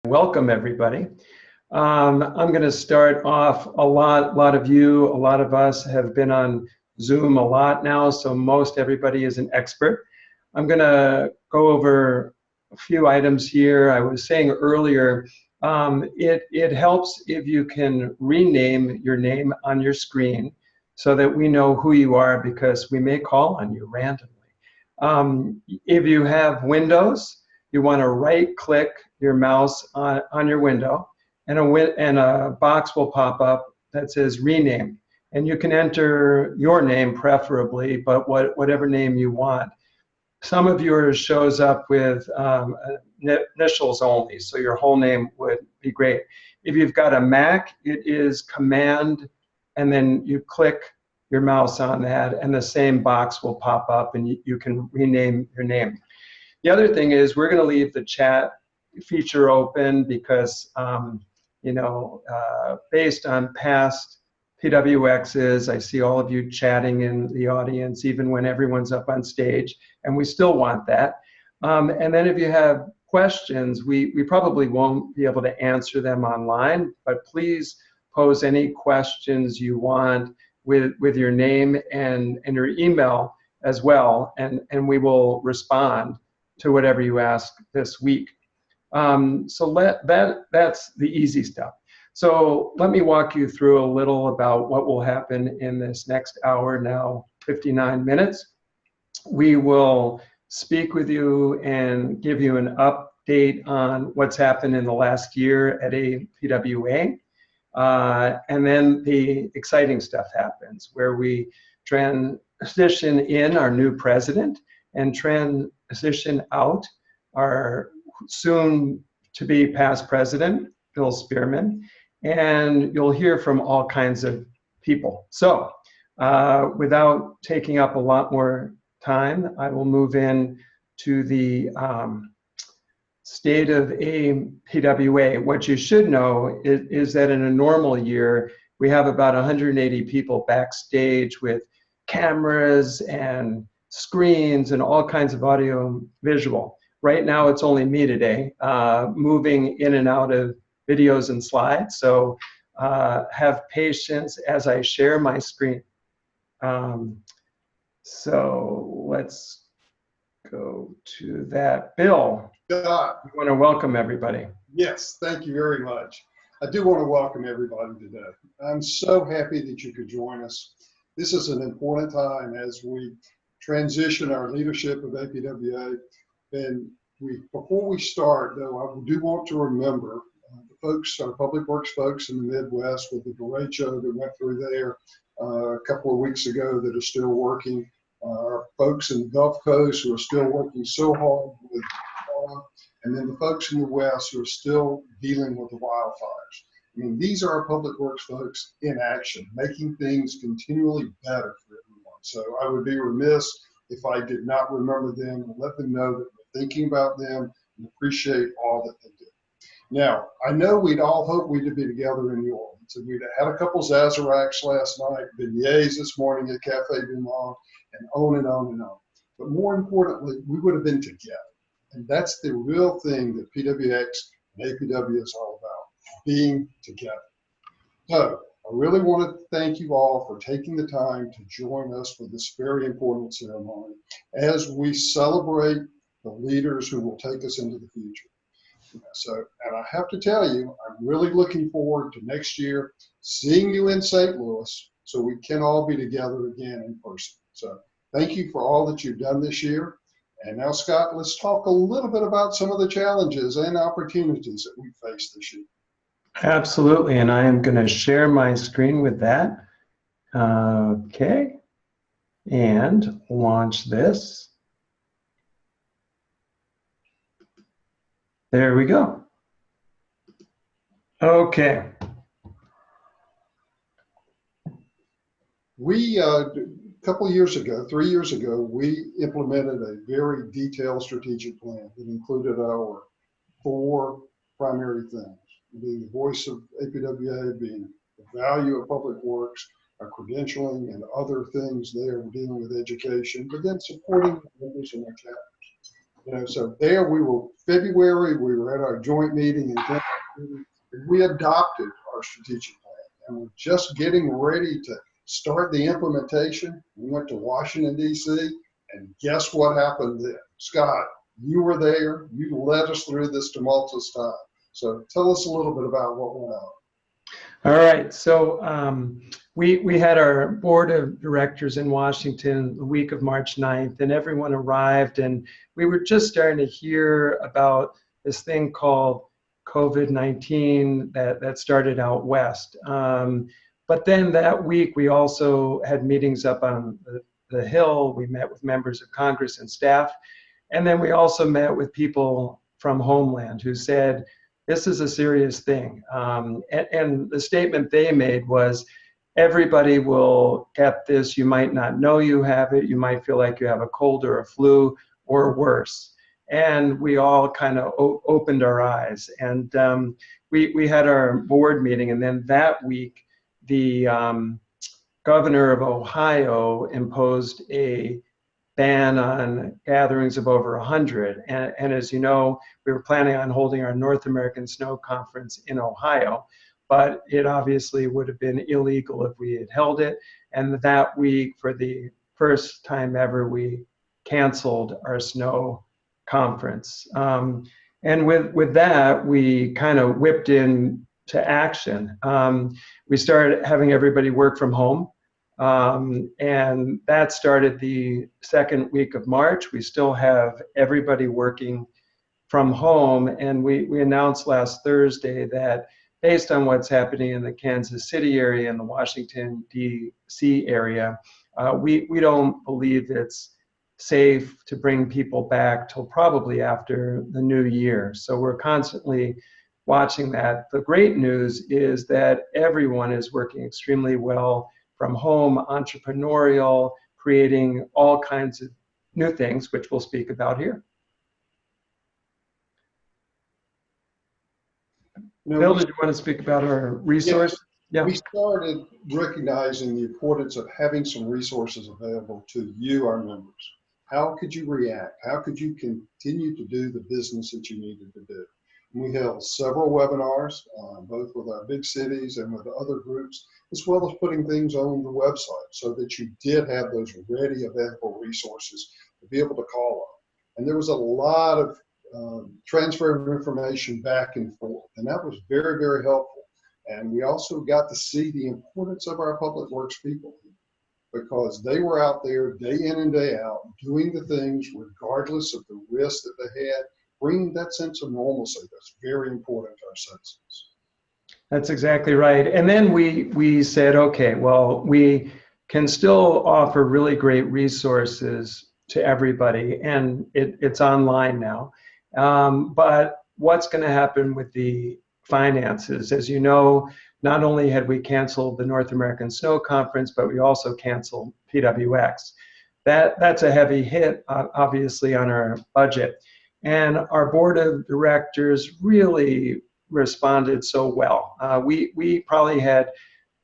welcome everybody. I'm going to start off. A lot of us have been on Zoom a lot now, so most everybody is an expert. I'm going to go over a few items here. I was saying earlier, it helps if you can rename your name on your screen so that we know who you are, because we may call on you randomly. If you have Windows, you want to right-click your mouse on your window, and a box will pop up that says rename. And you can enter your name preferably, but whatever name you want. Some of yours shows up with initials only, so your whole name would be great. If you've got a Mac, it is Command, and then you click your mouse on that, and the same box will pop up, and you can rename your name. The other thing is we're going to leave the chat feature open because, based on past PWXs, I see all of you chatting in the audience, even when everyone's up on stage, and we still want that. And then if you have questions, we probably won't be able to answer them online, but please pose any questions you want with your name and your email as well, and we will respond to whatever you ask this week. So that's the easy stuff. So let me walk you through a little about what will happen in this next hour, now 59 minutes. We will speak with you and give you an update on what's happened in the last year at APWA. And then the exciting stuff happens where we transition in our new president and transition out our soon to be past president, Bill Spearman, and you'll hear from all kinds of people. So without taking up a lot more time, I will move in to the state of APWA. What you should know is that in a normal year, we have about 180 people backstage with cameras and screens and all kinds of audio visual. Right now, it's only me today, moving in and out of videos and slides. So have patience as I share my screen. So let's go to that. Bill, Scott, I want to welcome everybody. yes, thank you very much. I do want to welcome everybody today. I'm so happy that you could join us. This is an important time as we transition our leadership of APWA. And before we start, though, I do want to remember the folks, our public works folks in the Midwest with the derecho that went through there a couple of weeks ago that are still working. Our folks in the Gulf Coast who are still working so hard with and then the folks in the West who are still dealing with the wildfires. I mean, these are our public works folks in action, making things continually better for everyone. So I would be remiss if I did not remember them and let them know that we're thinking about them and appreciate all that they do. Now, I know we'd all hoped we'd be together in New Orleans, and we'd had a couple Sazeracs last night, beignets this morning at Cafe Du Monde, and on and on and on. But more importantly, we would have been together. And that's the real thing that PWX and APW is all about, being together. So I really want to thank you all for taking the time to join us for this very important ceremony as we celebrate the leaders who will take us into the future. So, and I have to tell you, I'm really looking forward to next year seeing you in St. Louis so we can all be together again in person. So thank you for all that you've done this year. And now, Scott, let's talk a little bit about some of the challenges and opportunities that we face this year. Absolutely, and I am going to share my screen with that. Okay, and launch this. There we go. Okay. We, a couple of years ago, 3 years ago, we implemented a very detailed strategic plan that included our 4 primary things, being the voice of APWA, being the value of public works, our credentialing and other things there dealing with education, but then supporting the members in our chapters. So there we were, February, we were at our joint meeting in Kansas City, and we adopted our strategic plan. And we're just getting ready to start the implementation. We went to Washington, D.C., and guess what happened then? Scott, you were there. You led us through this tumultuous time. So tell us a little bit about what went on. All right, so we had our board of directors in Washington the week of March 9th, and everyone arrived, and we were just starting to hear about this thing called COVID-19 that started out west. But then that week, we also had meetings up on the Hill. We met with members of Congress and staff, and then we also met with people from Homeland who said, this is a serious thing. And the statement they made was, everybody will get this. You might not know you have it. You might feel like you have a cold or a flu or worse. And we all kind of opened our eyes. And we had our board meeting. And then that week, the governor of Ohio imposed a ban on gatherings of over 100. And as you know, we were planning on holding our North American Snow Conference in Ohio, but it obviously would have been illegal if we had held it. And that week, for the first time ever, we canceled our snow conference. And with that, we kind of whipped into action. We started having everybody work from home. And that started the second week of March. We still have everybody working from home. And we announced last Thursday that based on what's happening in the Kansas City area and the Washington, D.C. area, we don't believe it's safe to bring people back till probably after the new year. So we're constantly watching that. The great news is that everyone is working extremely well from home, entrepreneurial, creating all kinds of new things, which we'll speak about here. Bill, did you want to speak about our resource? Yeah. We started recognizing the importance of having some resources available to you, our members. How could you react? How could you continue to do the business that you needed to do? We held several webinars, both with our big cities and with other groups, as well as putting things on the website so that you did have those ready available resources to be able to call on. And there was a lot of transfer of information back and forth, and that was very, very helpful. And we also got to see the importance of our public works people, because they were out there day in and day out doing the things regardless of the risk that they had, bringing that sense of normalcy that's very important to our citizens. That's exactly right. And then we said, okay, well, we can still offer really great resources to everybody, and it's online now. But what's going to happen with the finances? As you know, not only had we canceled the North American Snow Conference, but we also canceled PWX. That's a heavy hit, obviously, on our budget. And our board of directors really responded so well. We probably had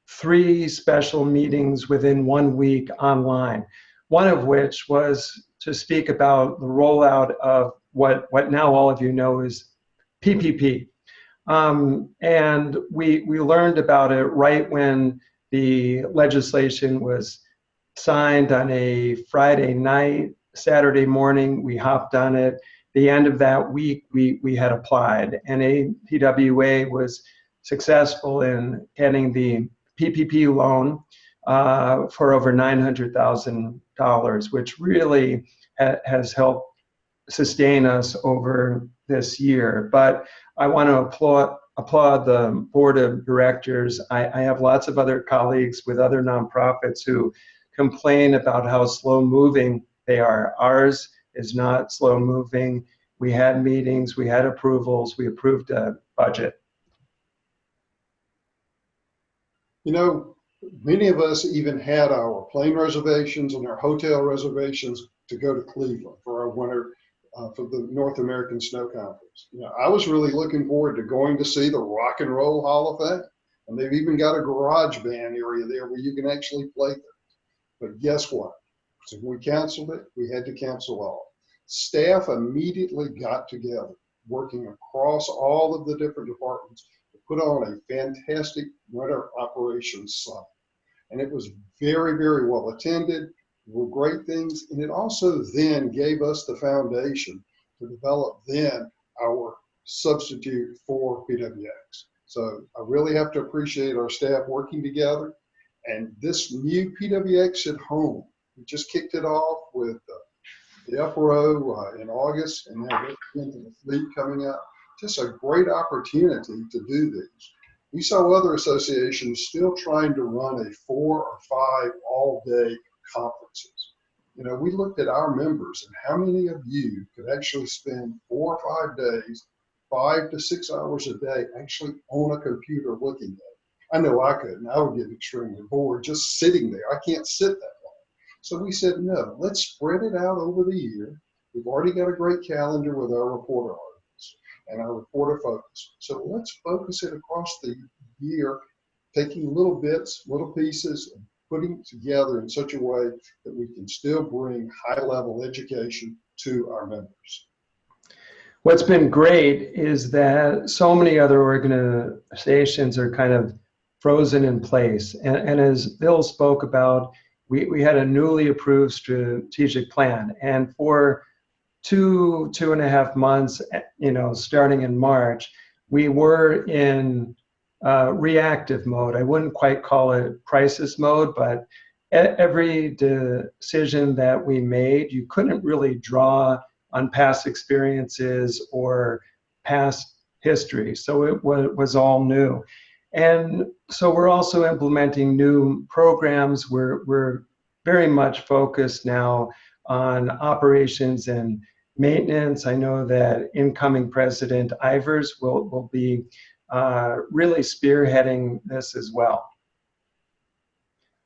3 special meetings within 1 week online, one of which was to speak about the rollout of what now all of you know is PPP. And we learned about it right when the legislation was signed on a Friday night. Saturday morning, we hopped on it. The end of that week, we had applied, and APWA was successful in getting the PPP loan for over $900,000, which really has helped sustain us over this year. But I want to applaud the board of directors. I have lots of other colleagues with other nonprofits who complain about how slow moving they are. Ours is not slow moving. We had meetings, we had approvals, we approved a budget. You know, many of us even had our plane reservations and our hotel reservations to go to Cleveland for our winter, for the North American Snow Conference. You know, I was really looking forward to going to see the Rock and Roll Hall of Fame. And they've even got a garage band area there where you can actually play things. But guess what? So we canceled it, we had to cancel all. Staff immediately got together, working across all of the different departments to put on a fantastic winter operations summit. And it was very, very well attended, were great things. And it also then gave us the foundation to develop then our substitute for PWX. So I really have to appreciate our staff working together. And this new PWX at home, we just kicked it off with the FRO in August, and now we're into the fleet coming up. Just a great opportunity to do these. We saw other associations still trying to run a 4 or 5 all-day conferences. You know, we looked at our members and how many of you could actually spend 4 or 5 days, 5 to 6 hours a day actually on a computer looking at it. I know I could, and I would get extremely bored just sitting there. I can't sit that long. So we said, no, let's spread it out over the year. We've already got a great calendar with our reporter articles and our reporter focus. So let's focus it across the year, taking little bits, little pieces, and putting it together in such a way that we can still bring high-level education to our members. What's been great is that so many other organizations are kind of frozen in place. And as Bill spoke about, we had a newly approved strategic plan. And for 2.5 months, you know, starting in March, we were in reactive mode. I wouldn't quite call it crisis mode, but every decision that we made, you couldn't really draw on past experiences or past history. So it was all new. And so we're also implementing new programs. We're very much focused now on operations and maintenance. I know that incoming President Ivers will be really spearheading this as well.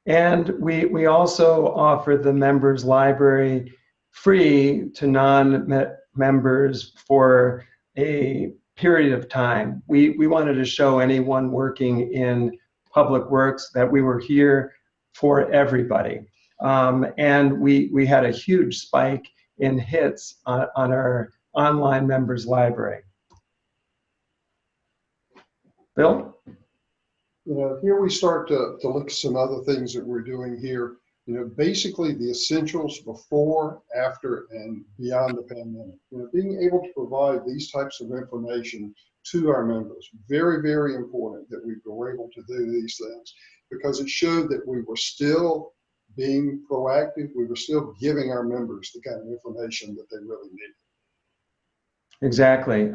And we also offer the members library free to non-members for a period of time. We wanted to show anyone working in public works that we were here for everybody. And we had a huge spike in hits on our online members library. Bill? You know, here we start to look at some other things that we're doing here. You know, basically the essentials before, after, and beyond the pandemic. You know, being able to provide these types of information to our members, very, very important that we were able to do these things, because it showed that we were still being proactive. We were still giving our members the kind of information that they really needed. Exactly.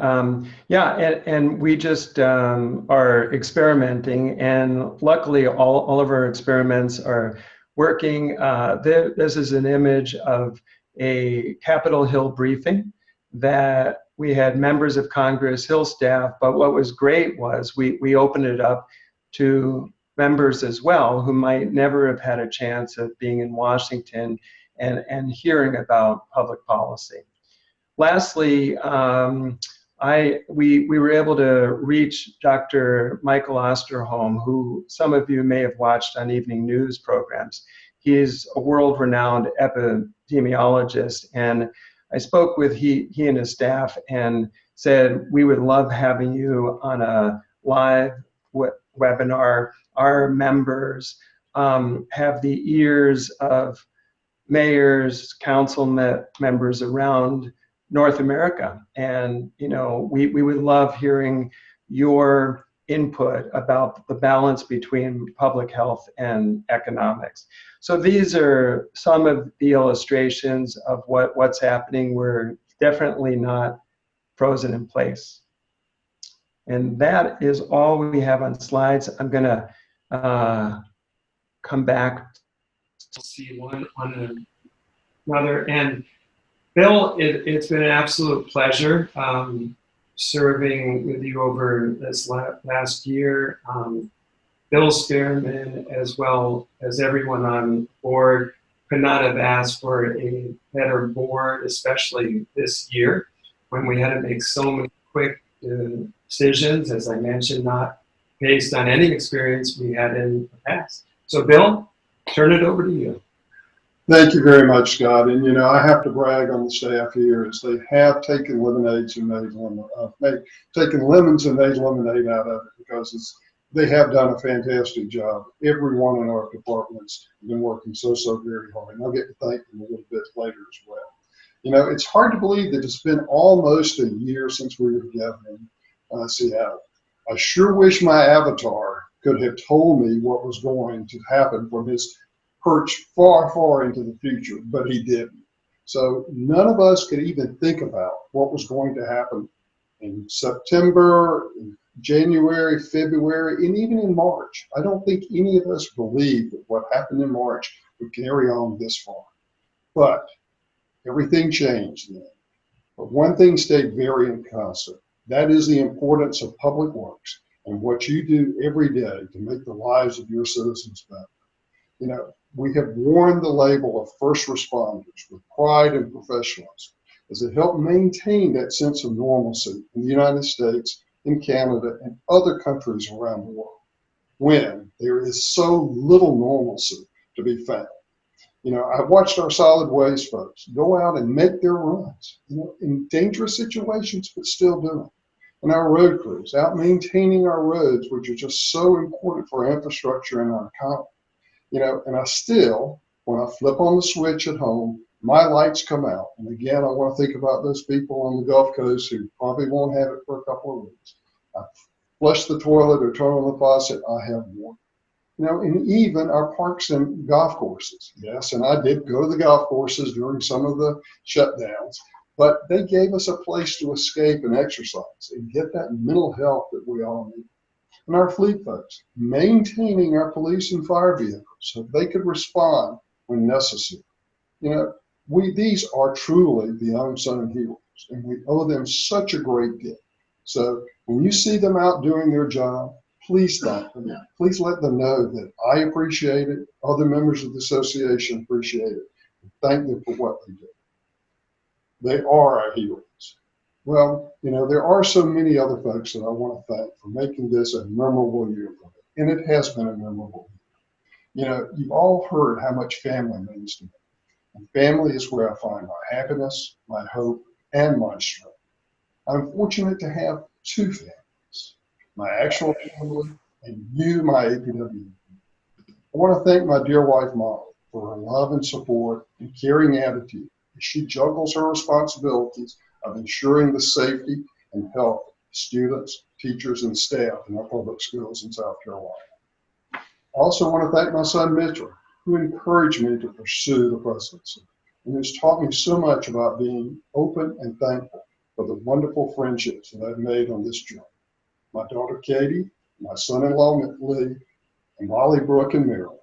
Yeah, and we just are experimenting, and luckily all of our experiments are working. This is an image of a Capitol Hill briefing that we had members of Congress, Hill staff, but what was great was we opened it up to members as well who might never have had a chance of being in Washington and hearing about public policy. Lastly, we were able to reach Dr. Michael Osterholm, who some of you may have watched on evening news programs. He is a world-renowned epidemiologist, and I spoke with he and his staff and said, we would love having you on a live webinar. Our members have the ears of mayors, council members around North America, and you know, we would love hearing your input about the balance between public health and economics. So these are some of the illustrations of what's happening. We're definitely not frozen in place. And that is all we have on slides. I'm gonna come back to see one on another. And Bill, it's been an absolute pleasure serving with you over this last year. Bill Spearman, as well as everyone on board, could not have asked for a better board, especially this year when we had to make so many quick decisions, as I mentioned, not based on any experience we had in the past. So Bill, turn it over to you. Thank you very much, Scott. And, I have to brag on the staff here as they have taken lemonades and taken lemons and made lemonade out of it because they have done a fantastic job. Everyone in our departments has been working so very hard. And I'll get to thank them a little bit later as well. It's hard to believe that it's been almost a year since we were together in Seattle. I sure wish my avatar could have told me what was going to happen from his perch far into the future, but he didn't. So none of us could even think about what was going to happen in September, in January, February, and even in March. I don't think any of us believed that what happened in March would carry on this far. But everything changed then. But one thing stayed very constant. That is the importance of public works and what you do every day to make the lives of your citizens better. We have worn the label of first responders with pride and professionalism as it helped maintain that sense of normalcy in the United States, in Canada, and other countries around the world when there is so little normalcy to be found. I've watched our solid waste folks go out and make their runs, in dangerous situations, but still doing it. And our road crews out maintaining our roads, which are just so important for our infrastructure and our economy. And I still, when I flip on the switch at home, my lights come out. And again, I want to think about those people on the Gulf Coast who probably won't have it for a couple of weeks. I flush the toilet or turn on the faucet, I have water. And even our parks and golf courses. Yes, and I did go to the golf courses during some of the shutdowns, but they gave us a place to escape and exercise and get that mental health that we all need. And our fleet folks, maintaining our police and fire vehicles so they could respond when necessary. These are truly the unsung heroes, and we owe them such a great gift. So when you see them out doing their job, please thank them. Please let them know that I appreciate it, other members of the association appreciate it, and thank them for what they do. They are our heroes. Well, there are so many other folks that I want to thank for making this a memorable year for me, and it has been a memorable year. You've all heard how much family means to me. And family is where I find my happiness, my hope, and my strength. I'm fortunate to have two families, my actual family and you, my APW. I want to thank my dear wife, Molly, for her love and support and caring attitude as she juggles her responsibilities of ensuring the safety and health of students, teachers, and staff in our public schools in South Carolina. I also want to thank my son, Mitchell, who encouraged me to pursue the presidency and who's taught me so much about being open and thankful for the wonderful friendships that I've made on this journey. My daughter, Katie, my son-in-law, Lee, and Molly, Brooke, and Marilyn,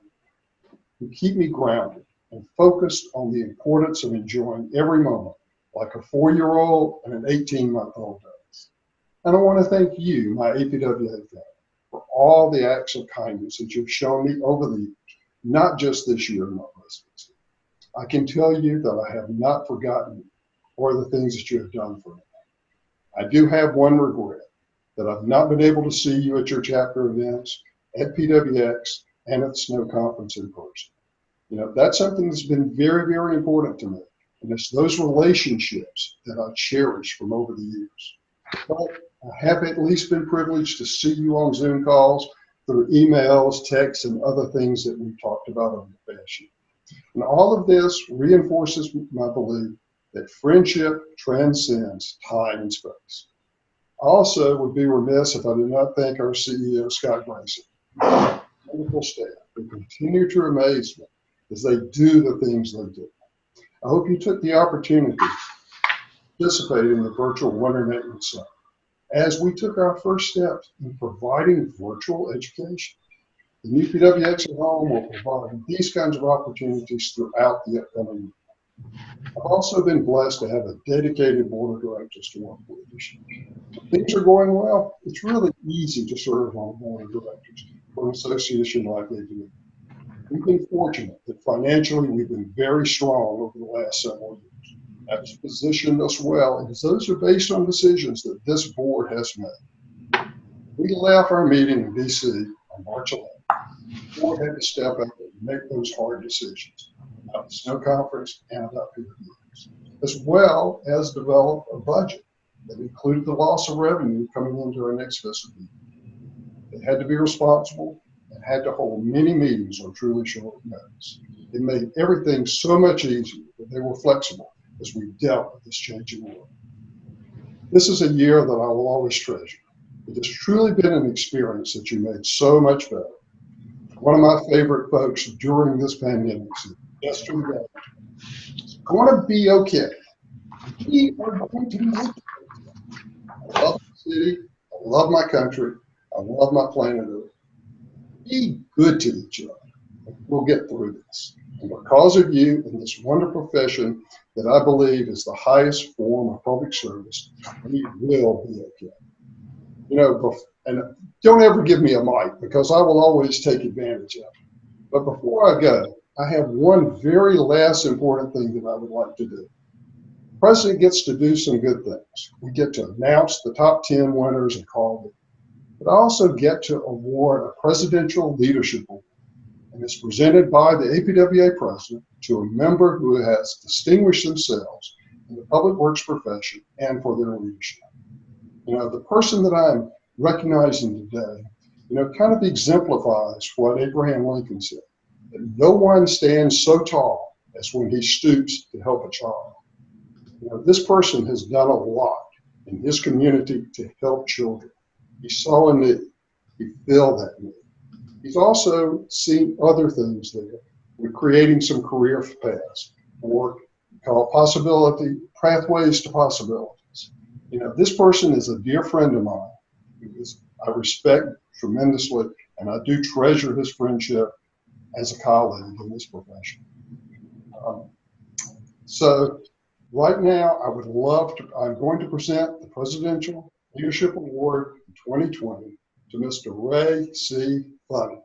who keep me grounded and focused on the importance of enjoying every moment like a 4-year-old and an 18-month-old does. And I want to thank you, my APWA family, for all the acts of kindness that you've shown me over the years, not just this year in my presidency. I can tell you that I have not forgotten you or the things that you have done for me. I do have one regret, that I've not been able to see you at your chapter events, at PWX, and at the Snow Conference in person. That's something that's been very important to me. And it's those relationships that I cherish from over the years. But I have at least been privileged to see you on Zoom calls, through emails, texts, and other things that we've talked about over the past year. And all of this reinforces my belief that friendship transcends time and space. I also would be remiss if I did not thank our CEO, Scott Grayson, wonderful staff who continue to amaze me as they do the things they do. I hope you took the opportunity to participate in the virtual Winter Maintenance Summit as we took our first steps in providing virtual education. The new PWX at Home will provide these kinds of opportunities throughout the upcoming year. I've also been blessed to have a dedicated board of directors to work with this year. If things are going well, it's really easy to serve on a board of directors for an association like APWA. We've been fortunate that financially we've been very strong over the last several years. That's positioned us well, because those are based on decisions that this board has made. We left our meeting in DC on March 11th. The board had to step up and make those hard decisions. about the snow conference and about PWX, as well as develop a budget that included the loss of revenue coming into our next fiscal year. They had to be responsible and had to hold many meetings on truly short notice. It made everything so much easier that they were flexible as we dealt with this changing world. This is a year that I will always treasure. It has truly been an experience that you made so much better. One of my favorite folks during this pandemic said, yesterday, it's going to be okay. We are going to be okay. I love the city. I love my country. I love my planet Earth. Be good to each other. We'll get through this. And because of you and this wonderful profession that I believe is the highest form of public service, we will be okay. You know, and don't ever give me a mic because I will always take advantage of it. But before I go, I have one very last important thing that I would like to do. The president gets to do some good things. We get to announce the top 10 winners and call them. But I also get to award a Presidential Leadership Award. And it's presented by the APWA president to a member who has distinguished themselves in the public works profession and for their leadership. You know, the person that I'm recognizing today, you know, kind of exemplifies what Abraham Lincoln said, that no one stands so tall as when he stoops to help a child. You know, this person has done a lot in his community to help children. He saw a need, he filled that need. He's also seen other things there. We're creating some career paths, work called pathways to possibilities. You know, this person is a dear friend of mine. I respect tremendously, and I do treasure his friendship as a colleague in this profession. So right now, I'm going to present the Presidential Leadership Award 2020 to Mr. Ray C. Funny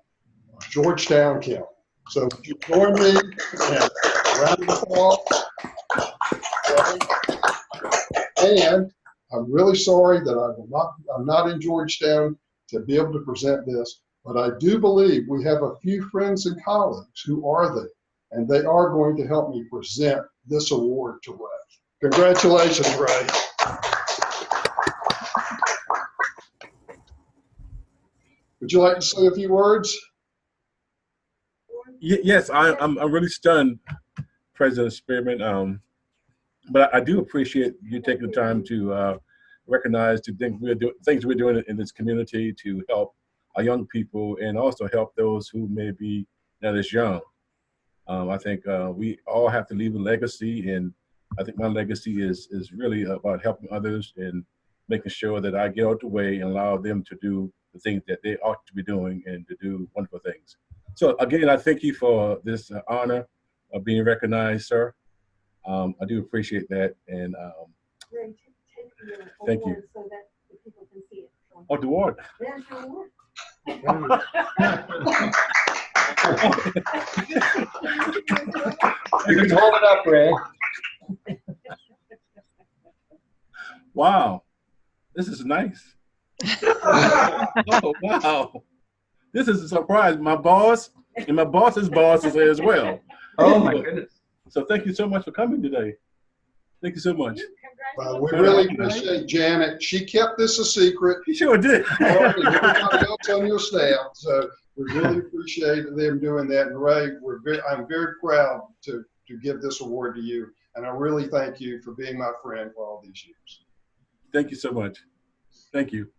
of Georgetown County. So would you join me in a round of applause? And I'm really sorry that I'm not in Georgetown to be able to present this, but I do believe we have a few friends and colleagues who are there, and they are going to help me present this award to Ray. Congratulations, Ray. Would you like to say a few words? Yes, I'm really stunned, President Spearman. But I do appreciate you taking the time to recognize things we're doing in this community to help our young people and also help those who may be not as young. I think we all have to leave a legacy, and I think my legacy is really about helping others and making sure that I get out the way and allow them to do the things that they ought to be doing and to do wonderful things. So again, I thank you for this honor of being recognized, sir. I do appreciate that, and thank you. So that the people can see it. Oh, the award. There's your award. You can hold it up, Ray. Wow, this is nice. Oh, wow. This is a surprise. My boss and my boss's boss is there as well. Oh my goodness. So thank you so much for coming today. Thank you so much. We really appreciate Janet. She kept this a secret. You sure did. And everybody else on your staff. So we really appreciate them doing that. And Ray, I'm very proud to give this award to you. And I really thank you for being my friend for all these years. Thank you so much. Thank you.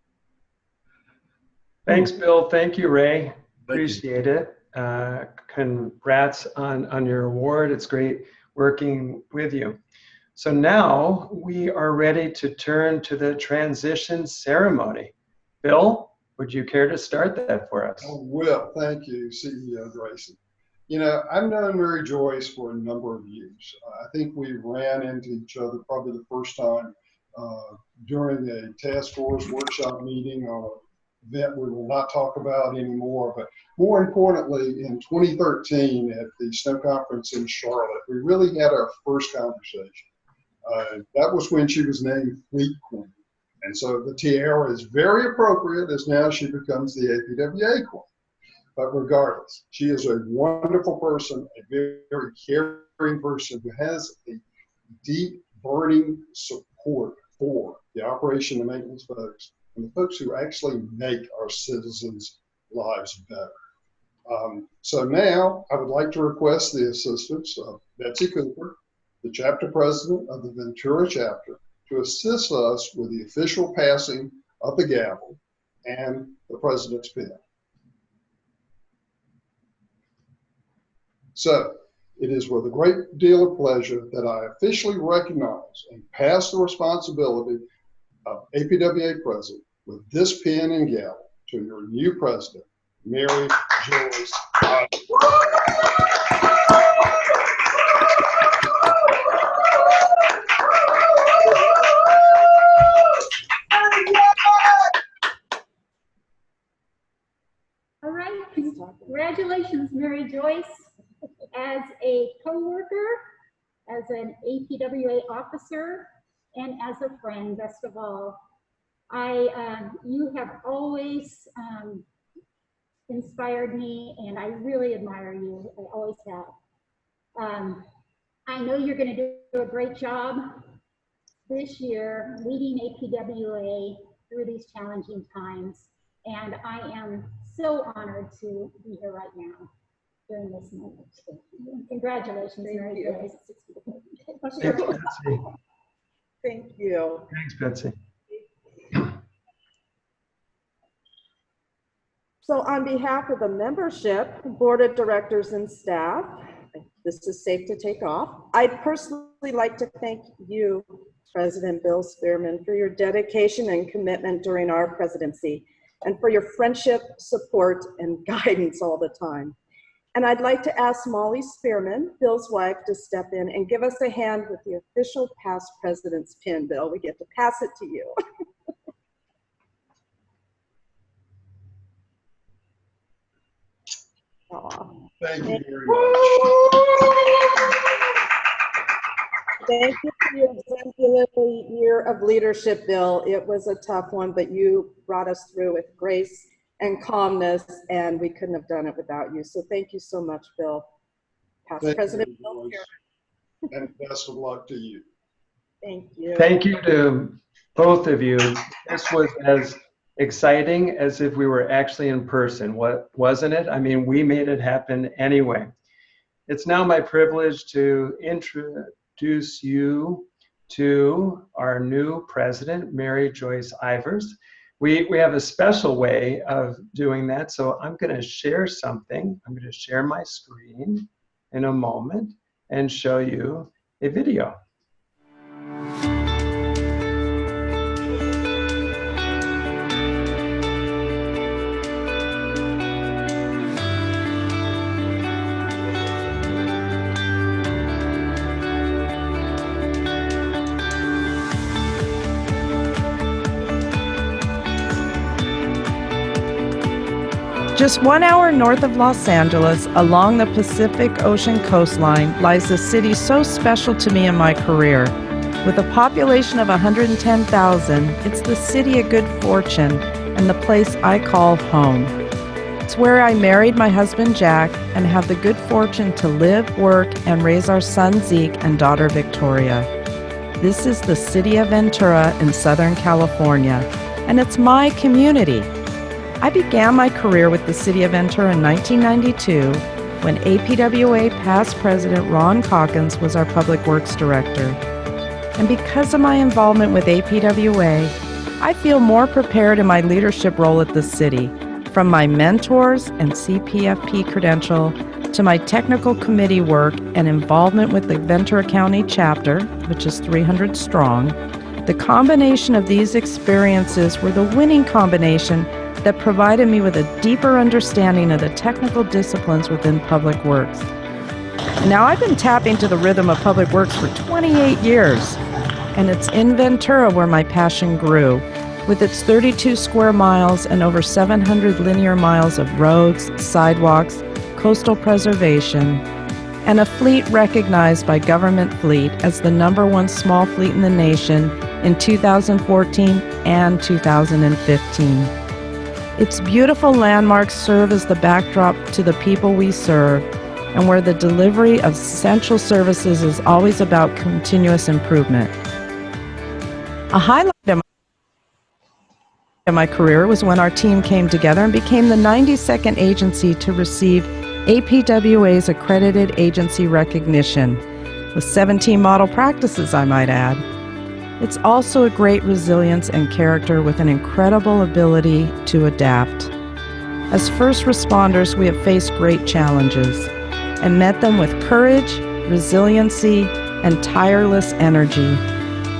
Thanks, Bill. Thank you, Ray. Thank Appreciate it. Congrats on your award. It's great working with you. So now we are ready to turn to the transition ceremony. Bill, would you care to start that for us? I will. Thank you, CEO Grayson. You know, I've known Mary Joyce for a number of years. I think we ran into each other probably the first time during a task force workshop meeting on an event we will not talk about anymore. But more importantly, in 2013 at the Snow Conference in Charlotte, we really had our first conversation. That was when she was named Fleet Queen. And so the tiara is very appropriate as now she becomes the APWA Queen. But regardless, she is a wonderful person, a very caring person who has a deep, burning support for the operation and maintenance folks and the folks who actually make our citizens' lives better. So now I would like to request the assistance of Betsy Cooper, the chapter president of the Ventura chapter, to assist us with the official passing of the gavel and the president's pen. So it is with a great deal of pleasure that I officially recognize and pass the responsibility of APWA president with this pen and gavel to your new president, Mary Joyce Ivers. All right, congratulations, Mary Joyce. As a coworker, as an APWA officer, and as a friend, best of all. You have always inspired me, and I really admire you. I always have. I know you're going to do a great job this year leading APWA through these challenging times, and I am so honored to be here right now during this moment. Congratulations, Mary Joyce. Thanks, Betsy. Thank you. Thanks, Betsy. So on behalf of the membership, board of directors and staff, this is safe to take off. I'd personally like to thank you, President Bill Spearman, for your dedication and commitment during our presidency and for your friendship, support, and guidance all the time. And I'd like to ask Molly Spearman, Bill's wife, to step in and give us a hand with the official past president's pin. Bill, we get to pass it to you. Thank you very much. Thank you for your exemplary year of leadership, Bill. It was a tough one, but you brought us through with grace and calmness, and we couldn't have done it without you. So thank you so much, Bill. Past Thank President you, Bill Joyce. Spearman. And best of luck to you. Thank you. Thank you to both of you. This was as exciting as if we were actually in person, wasn't it? I mean, we made it happen anyway. It's now my privilege to introduce you to our new president, Mary Joyce Ivers. We have a special way of doing that, so I'm going to share something. I'm going to share my screen in a moment and show you a video. Just 1 hour north of Los Angeles, along the Pacific Ocean coastline, lies a city so special to me in my career. With a population of 110,000, it's the city of good fortune and the place I call home. It's where I married my husband Jack and have the good fortune to live, work, and raise our son Zeke and daughter Victoria. This is the city of Ventura in Southern California, and it's my community. I began my career with the City of Ventura in 1992 when APWA past President Ron Calkins was our Public Works Director. And because of my involvement with APWA, I feel more prepared in my leadership role at the city, from my mentors and CPFP credential to my technical committee work and involvement with the Ventura County chapter, which is 300 strong. The combination of these experiences were the winning combination that provided me with a deeper understanding of the technical disciplines within public works. And now I've been tapping to the rhythm of public works for 28 years, and it's in Ventura where my passion grew, with its 32 square miles and over 700 linear miles of roads, sidewalks, coastal preservation, and a fleet recognized by Government Fleet as the #1 small fleet in the nation in 2014 and 2015. Its beautiful landmarks serve as the backdrop to the people we serve, and where the delivery of essential services is always about continuous improvement. A highlight of my career was when our team came together and became the 92nd agency to receive APWA's accredited agency recognition, with 17 model practices, I might add. It's also a great resilience and character with an incredible ability to adapt. As first responders, we have faced great challenges and met them with courage, resiliency, and tireless energy,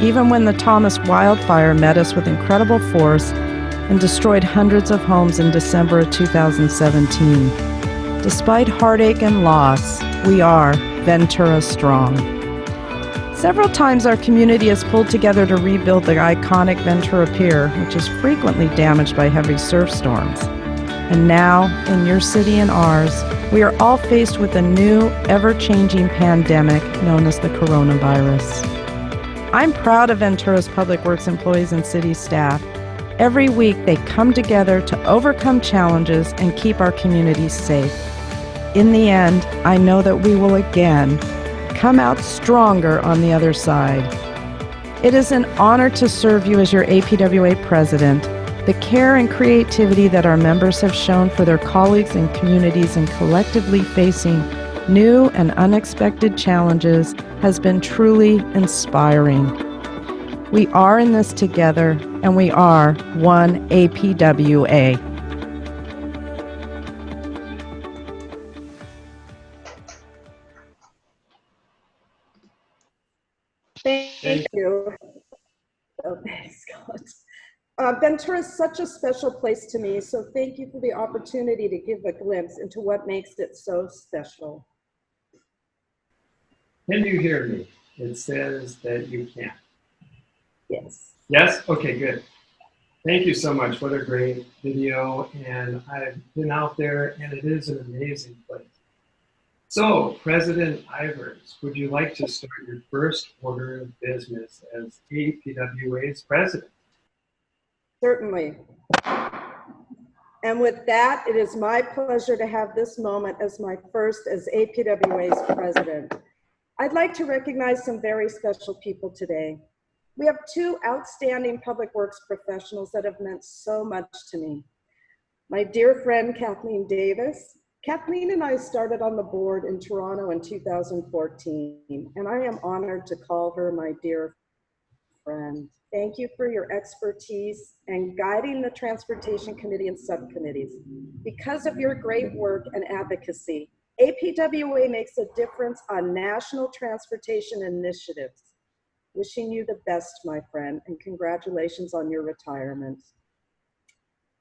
even when the Thomas wildfire met us with incredible force and destroyed hundreds of homes in December of 2017. Despite heartache and loss, we are Ventura strong. Several times our community has pulled together to rebuild the iconic Ventura Pier, which is frequently damaged by heavy surf storms. And now, in your city and ours, we are all faced with a new, ever-changing pandemic known as the coronavirus. I'm proud of Ventura's Public Works employees and city staff. Every week, they come together to overcome challenges and keep our communities safe. In the end, I know that we will again come out stronger on the other side. It is an honor to serve you as your APWA president. The care and creativity that our members have shown for their colleagues and communities in collectively facing new and unexpected challenges has been truly inspiring. We are in this together, and we are one APWA. Thank you. Oh, thanks, Scott. Ventura is such a special place to me, so thank you for the opportunity to give a glimpse into what makes it so special. Can you hear me? It says that you can. Yes. Yes? Okay, good. Thank you so much. What a great video. And I've been out there, and it is an amazing place. So, President Ivers, would you like to start your first order of business as APWA's president? Certainly. And with that, it is my pleasure to have this moment as my first as APWA's president. I'd like to recognize some very special people today. We have two outstanding public works professionals that have meant so much to me. My dear friend, Kathleen Davis. Kathleen and I started on the board in Toronto in 2014, and I am honored to call her my dear friend. Thank you for your expertise and guiding the Transportation Committee and subcommittees. Because of your great work and advocacy, APWA makes a difference on national transportation initiatives. Wishing you the best, my friend, and congratulations on your retirement.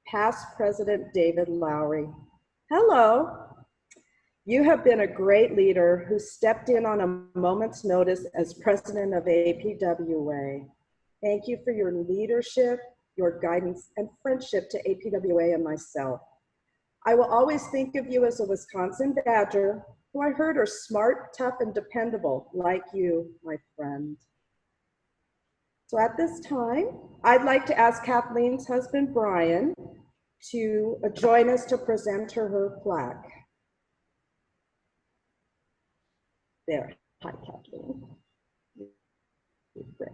Past President David Lowry. Hello. You have been a great leader who stepped in on a moment's notice as president of APWA. Thank you for your leadership, your guidance, and friendship to APWA and myself. I will always think of you as a Wisconsin Badger, who I heard are smart, tough, and dependable, like you, my friend. So at this time, I'd like to ask Kathleen's husband, Brian, to join us to present her plaque. There. Hi, Kathleen. Great.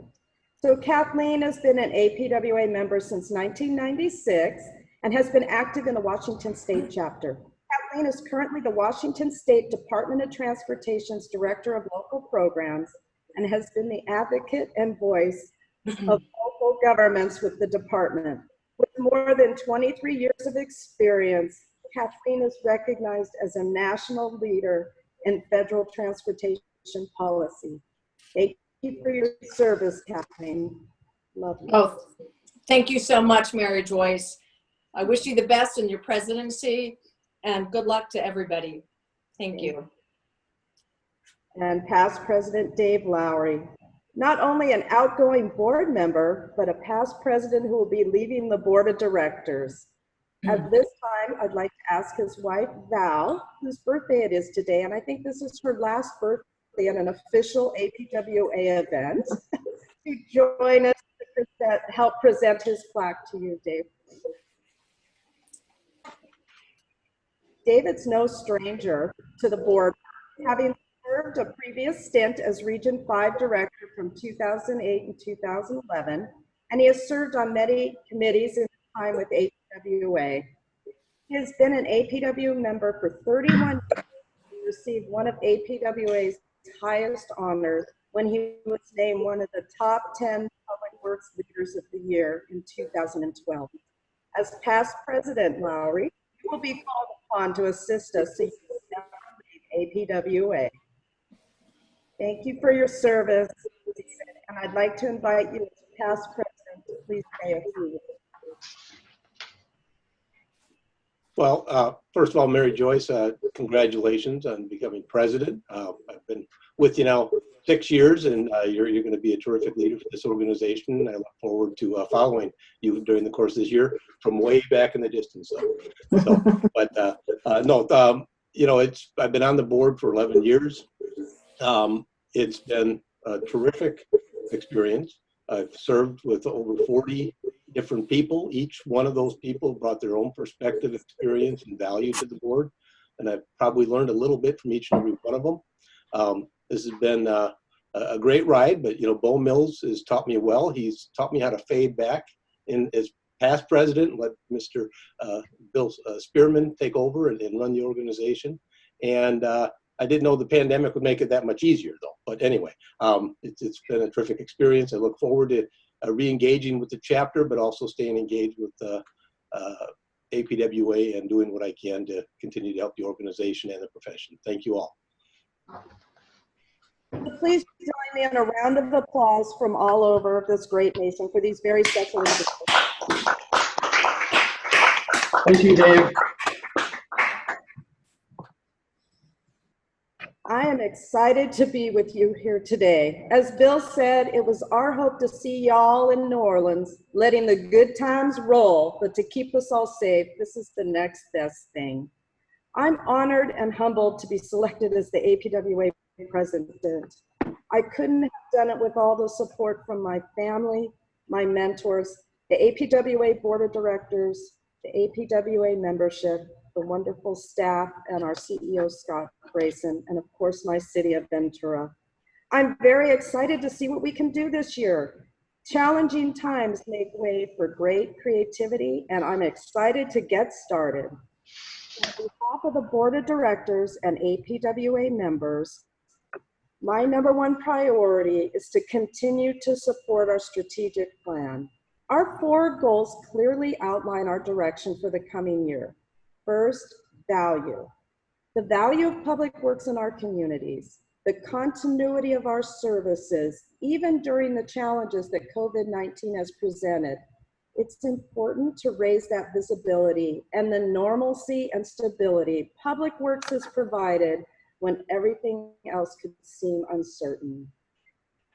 So Kathleen has been an APWA member since 1996 and has been active in the Washington State chapter. Kathleen is currently the Washington State Department of Transportation's Director of Local Programs and has been the advocate and voice of local governments with the department. With more than 23 years of experience, Kathleen is recognized as a national leader in federal transportation policy. Thank you for your service, Kathleen. Love you. Oh, thank you so much, Mary Joyce. I wish you the best in your presidency and good luck to everybody. Thank you. And past President Dave Lowry. Not only an outgoing board member, but a past president who will be leaving the board of directors. At this time, I'd like to ask his wife, Val, whose birthday it is today, and I think this is her last birthday at an official APWA event, to join us to help present his plaque to you, Dave. David's no stranger to the board, having served a previous stint as Region 5 Director from 2008 and 2011, and he has served on many committees in his time with APWA. He has been an APW member for 31 years and received one of APWA's highest honors when he was named one of the top 10 Public Works Leaders of the Year in 2012. As past president, Lowry, you will be called upon to assist us to lead APWA. Thank you for your service, and I'd like to invite you as past president to please say a few words. Well, first of all, Mary Joyce, congratulations on becoming president. I've been with you now 6 years, and you're going to be a terrific leader for this organization. I look forward to following you during the course of this year from way back in the distance. I've been on the board for 11 years. It's been a terrific experience. I've served with over 40 different people. Each one of those people brought their own perspective, experience, and value to the board. And I've probably learned a little bit from each and every one of them. This has been a great ride, but Bo Mills has taught me well. He's taught me how to fade back as past president and let Mr. Bill Spearman take over and run the organization. And I didn't know the pandemic would make it that much easier, though. But anyway, it's been a terrific experience. I look forward to re-engaging with the chapter, but also staying engaged with APWA and doing what I can to continue to help the organization and the profession. Thank you all. Please join me in a round of applause from all over this great nation for these very special individuals. Thank you, Dave. I am excited to be with you here today. As Bill said, it was our hope to see y'all in New Orleans, letting the good times roll, but to keep us all safe, this is the next best thing. I'm honored and humbled to be selected as the APWA president. I couldn't have done it with all the support from my family, my mentors, the APWA Board of Directors, the APWA membership, the wonderful staff, and our CEO, Scott Grayson, and of course, my city of Ventura. I'm very excited to see what we can do this year. Challenging times make way for great creativity, and I'm excited to get started. On behalf of the Board of Directors and APWA members, my #1 priority is to continue to support our strategic plan. Our 4 goals clearly outline our direction for the coming year. First, value. The value of public works in our communities, the continuity of our services, even during the challenges that COVID-19 has presented. It's important to raise that visibility and the normalcy and stability public works has provided when everything else could seem uncertain.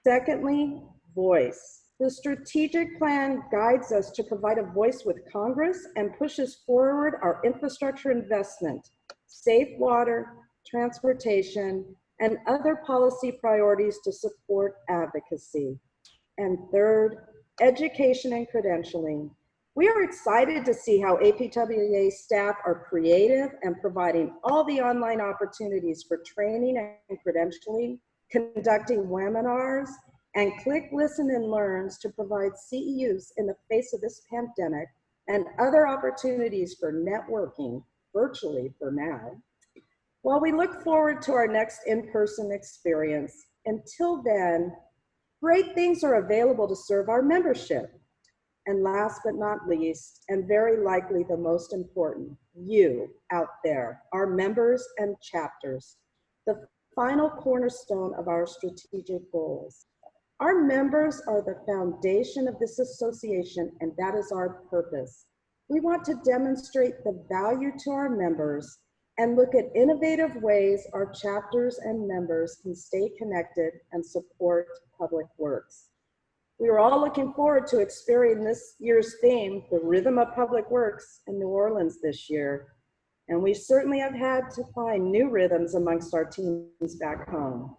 Secondly, voice. The strategic plan guides us to provide a voice with Congress and pushes forward our infrastructure investment, safe water, transportation, and other policy priorities to support advocacy. And third, education and credentialing. We are excited to see how APWA staff are creative and providing all the online opportunities for training and credentialing, conducting webinars, and click, listen, and learns to provide CEUs in the face of this pandemic and other opportunities for networking virtually for now. While we look forward to our next in-person experience, until then, great things are available to serve our membership. And last but not least, and very likely the most important, you out there, our members and chapters, the final cornerstone of our strategic goals. Our members are the foundation of this association, and that is our purpose. We want to demonstrate the value to our members and look at innovative ways our chapters and members can stay connected and support public works. We are all looking forward to experiencing this year's theme, the rhythm of public works, in New Orleans this year. And we certainly have had to find new rhythms amongst our teams back home.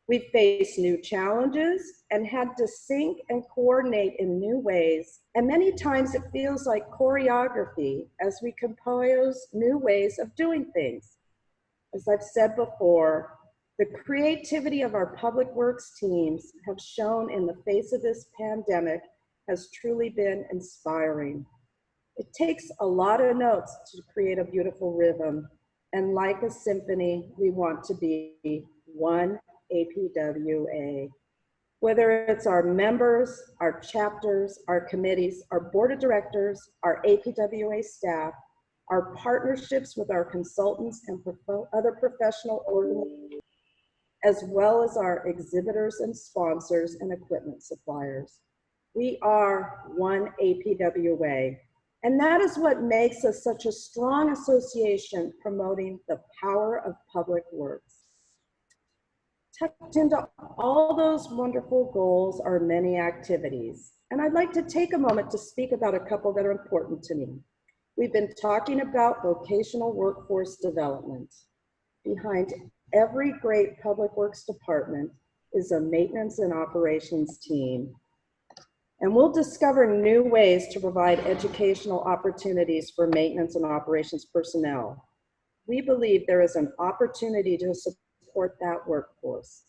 We've faced new challenges and had to sync and coordinate in new ways. And many times it feels like choreography as we compose new ways of doing things. As I've said before, the creativity of our public works teams have shown in the face of this pandemic has truly been inspiring. It takes a lot of notes to create a beautiful rhythm. And like a symphony, we want to be one APWA. Whether it's our members, our chapters, our committees, our board of directors, our APWA staff, our partnerships with our consultants and other professional organizations, as well as our exhibitors and sponsors and equipment suppliers. We are one APWA. And that is what makes us such a strong association promoting the power of public works. Tucked into all those wonderful goals are many activities. And I'd like to take a moment to speak about a couple that are important to me. We've been talking about vocational workforce development. Behind every great public works department is a maintenance and operations team. And we'll discover new ways to provide educational opportunities for maintenance and operations personnel. We believe there is an opportunity to support that workforce.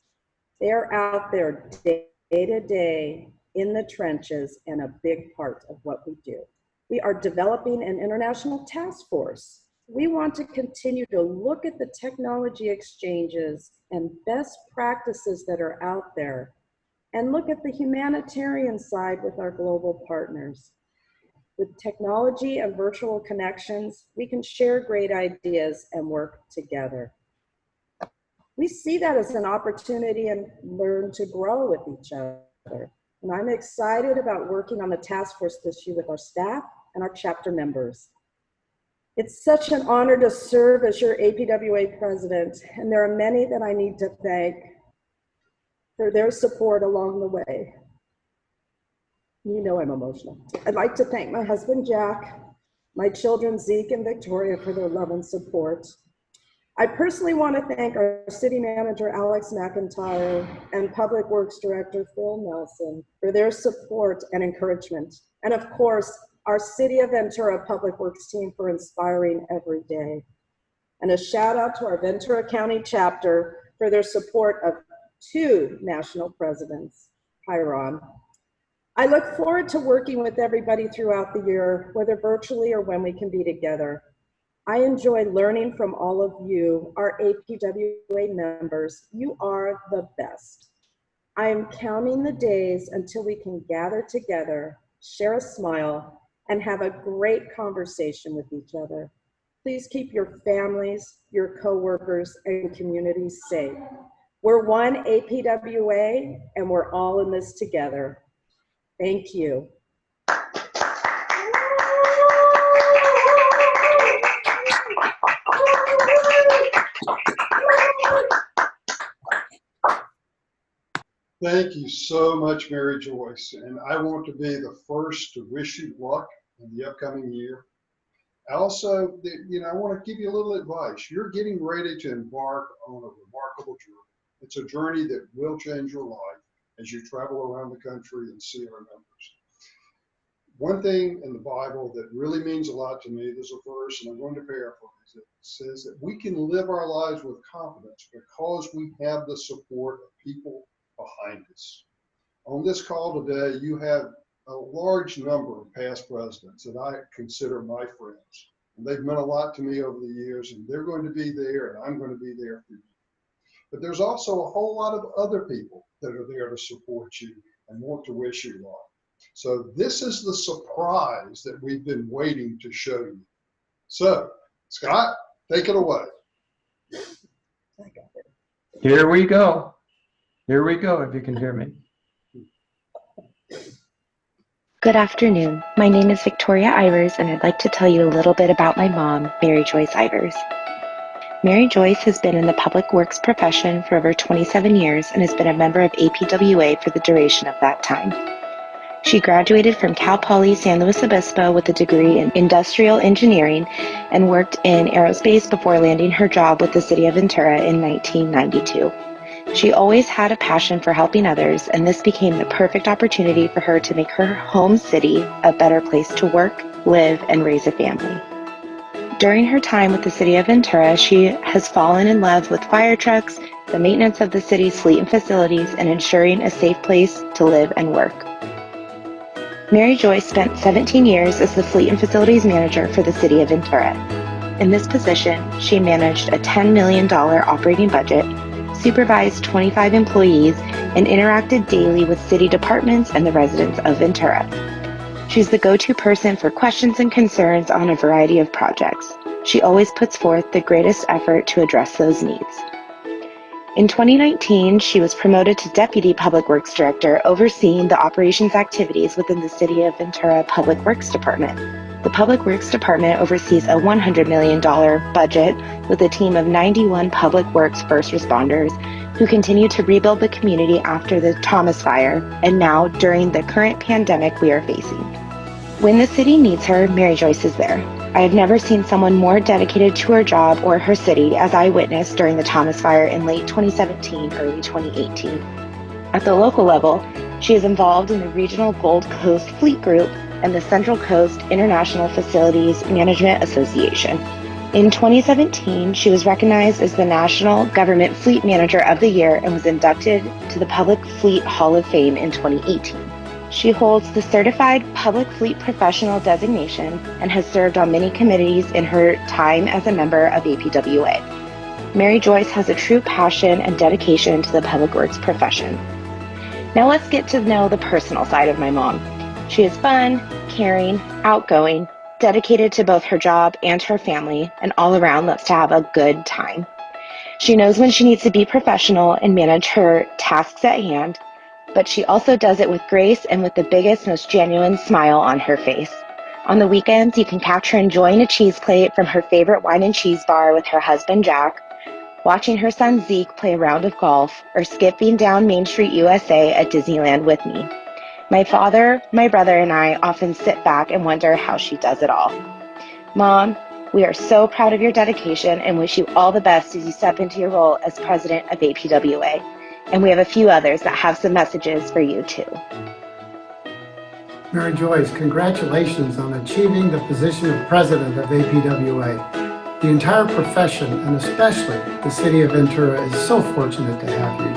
They're out there day to day in the trenches and a big part of what we do. We are developing an international task force. We want to continue to look at the technology exchanges and best practices that are out there and look at the humanitarian side with our global partners. With technology and virtual connections, we can share great ideas and work together. We see that as an opportunity and learn to grow with each other. And I'm excited about working on the task force this year with our staff and our chapter members. It's such an honor to serve as your APWA president, and there are many that I need to thank for their support along the way. You know I'm emotional. I'd like to thank my husband, Jack, my children, Zeke and Victoria, for their love and support. I personally want to thank our city manager, Alex McIntyre, and Public Works Director, Phil Nelson, for their support and encouragement. And of course, our City of Ventura Public Works team for inspiring every day. And a shout out to our Ventura County chapter for their support of 2 national presidents. Hi, Ron. I look forward to working with everybody throughout the year, whether virtually or when we can be together. I enjoy learning from all of you, our APWA members. You are the best. I am counting the days until we can gather together, share a smile, and have a great conversation with each other. Please keep your families, your coworkers, and communities safe. We're one APWA, and we're all in this together. Thank you. Thank you so much, Mary Joyce. And I want to be the first to wish you luck in the upcoming year. Also, I want to give you a little advice. You're getting ready to embark on a remarkable journey. It's a journey that will change your life as you travel around the country and see our members. One thing in the Bible that really means a lot to me, there's a verse, and I'm going to paraphrase it, says that we can live our lives with confidence because we have the support of people behind us. On this call today, you have a large number of past presidents that I consider my friends. And they've meant a lot to me over the years, and they're going to be there, and I'm going to be there for you. But there's also a whole lot of other people that are there to support you and want to wish you luck. So this is the surprise that we've been waiting to show you. So, Scott, take it away. Here we go. Here we go, if you can hear me. Good afternoon. My name is Victoria Ivers, and I'd like to tell you a little bit about my mom, Mary Joyce Ivers. Mary Joyce has been in the public works profession for over 27 years and has been a member of APWA for the duration of that time. She graduated from Cal Poly San Luis Obispo with a degree in industrial engineering and worked in aerospace before landing her job with the City of Ventura in 1992. She always had a passion for helping others, and this became the perfect opportunity for her to make her home city a better place to work, live, and raise a family. During her time with the city of Ventura, she has fallen in love with fire trucks, the maintenance of the city's fleet and facilities, and ensuring a safe place to live and work. Mary Joyce spent 17 years as the fleet and facilities manager for the city of Ventura. In this position, she managed a $10 million operating budget, supervised 25 employees, and interacted daily with city departments and the residents of Ventura. She's the go-to person for questions and concerns on a variety of projects. She always puts forth the greatest effort to address those needs. In 2019, she was promoted to Deputy Public Works Director, overseeing the operations activities within the City of Ventura Public Works Department. The Public Works Department oversees a $100 million budget with a team of 91 public works first responders who continue to rebuild the community after the Thomas Fire and now during the current pandemic we are facing. When the city needs her, Mary Joyce is there. I have never seen someone more dedicated to her job or her city as I witnessed during the Thomas Fire in late 2017, early 2018. At the local level, she is involved in the Regional Gold Coast Fleet Group and the Central Coast International Facilities Management Association. In 2017, she was recognized as the National Government Fleet Manager of the Year and was inducted to the Public Fleet Hall of Fame in 2018. She holds the Certified Public Fleet Professional designation and has served on many committees in her time as a member of APWA. Mary Joyce has a true passion and dedication to the public works profession. Now let's get to know the personal side of my mom. She is fun, caring, outgoing, dedicated to both her job and her family, and all around loves to have a good time. She knows when she needs to be professional and manage her tasks at hand, but she also does it with grace and with the biggest, most genuine smile on her face. On the weekends, you can catch her enjoying a cheese plate from her favorite wine and cheese bar with her husband, Jack, watching her son Zeke play a round of golf, or skipping down Main Street USA at Disneyland with me. My father, my brother, and I often sit back and wonder how she does it all. Mom, we are so proud of your dedication and wish you all the best as you step into your role as president of APWA. And we have a few others that have some messages for you too. Mary Joyce, congratulations on achieving the position of president of APWA. The entire profession, and especially the city of Ventura, is so fortunate to have you.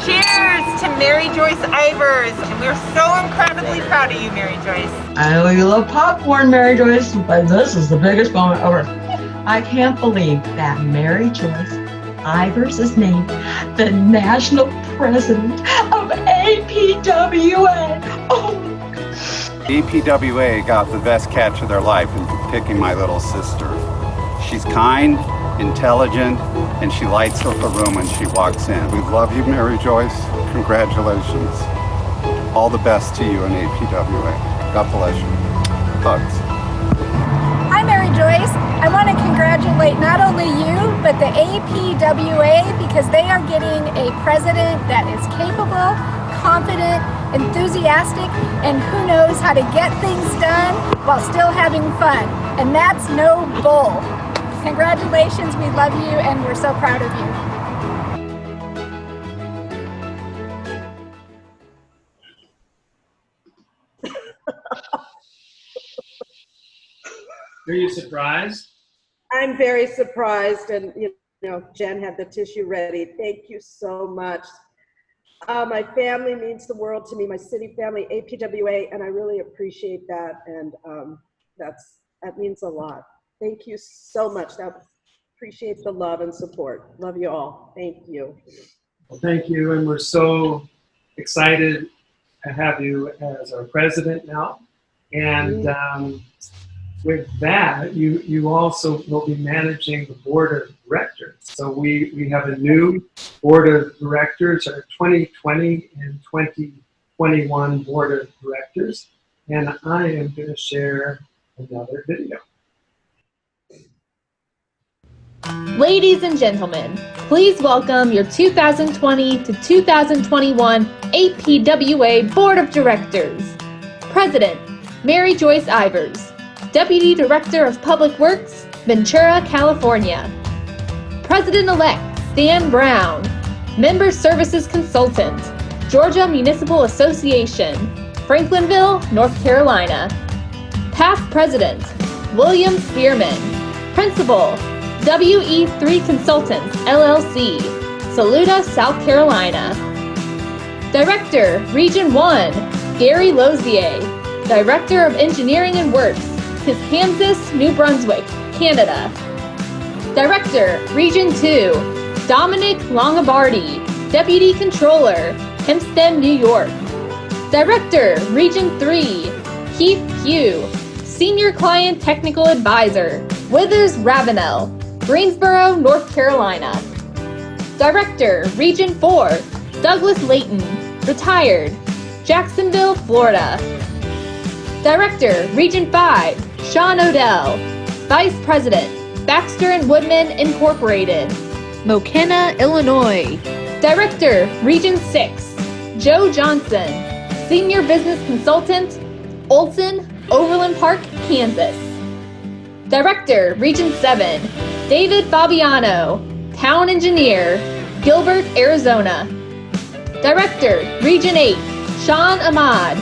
Cheers to Mary Joyce Ivers, and we're so incredibly proud of you, Mary Joyce. I know you love popcorn, Mary Joyce, but this is the biggest moment ever. I can't believe that Mary Joyce Ivers is named the national president of APWA. Oh. APWA got the best catch of their life in picking my little sister. She's kind, intelligent, and she lights up a room when she walks in. We love you, Mary Joyce. Congratulations. All the best to you in APWA. God bless you. Hugs. Hi, Mary Joyce. I want to congratulate not only you, but the APWA, because they are getting a president that is capable, confident, enthusiastic, and who knows how to get things done while still having fun. And that's no bull. Congratulations, we love you, and we're so proud of you. Are you surprised? I'm very surprised, and you know, Jen had the tissue ready. Thank you so much. My family means the world to me, my city family, APWA, and I really appreciate that, and that means a lot. Thank you so much. Appreciate the love and support. Love you all. Thank you. Well, thank you, and we're so excited to have you as our president now. And with that, you also will be managing the board of directors. So we have a new board of directors, our 2020 and 2021 board of directors. And I am going to share another video. Ladies and gentlemen, please welcome your 2020 to 2021 APWA Board of Directors. President, Mary Joyce Ivers. Deputy Director of Public Works, Ventura, California. President-elect, Stan Brown. Member Services Consultant, Georgia Municipal Association, Franklinville, North Carolina. Past President, William Spearman. Principal, WE3 Consultants, LLC, Saluda, South Carolina. Director, Region 1, Gary Lozier. Director of Engineering and Works, Kansas, New Brunswick, Canada. Director, Region 2, Dominic Longabardi. Deputy Controller, Hempstead, New York. Director, Region 3, Keith Pugh. Senior Client Technical Advisor, Withers Ravenel, Greensboro, North Carolina. Director, Region 4, Douglas Layton, retired, Jacksonville, Florida. Director, Region 5, Sean Odell. Vice President, Baxter & Woodman, Incorporated, Mokena, Illinois. Director, Region 6, Joe Johnson. Senior Business Consultant, Olson, Overland Park, Kansas. Director, Region 7, David Fabiano. Town Engineer, Gilbert, Arizona. Director, Region 8, Sean Ahmad.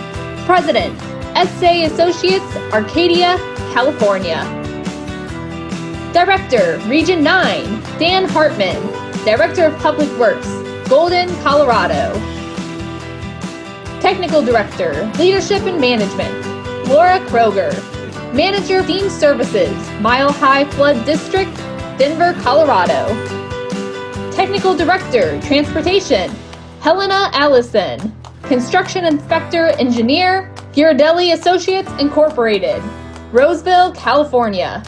President, SA Associates, Arcadia, California. Director, Region 9, Dan Hartman. Director of Public Works, Golden, Colorado. Technical Director, Leadership and Management, Laura Kroger. Manager, Team Services, Mile High Flood District, Denver, Colorado. Technical Director, Transportation, Helena Allison. Construction Inspector Engineer, Ghirardelli Associates Incorporated, Roseville, California.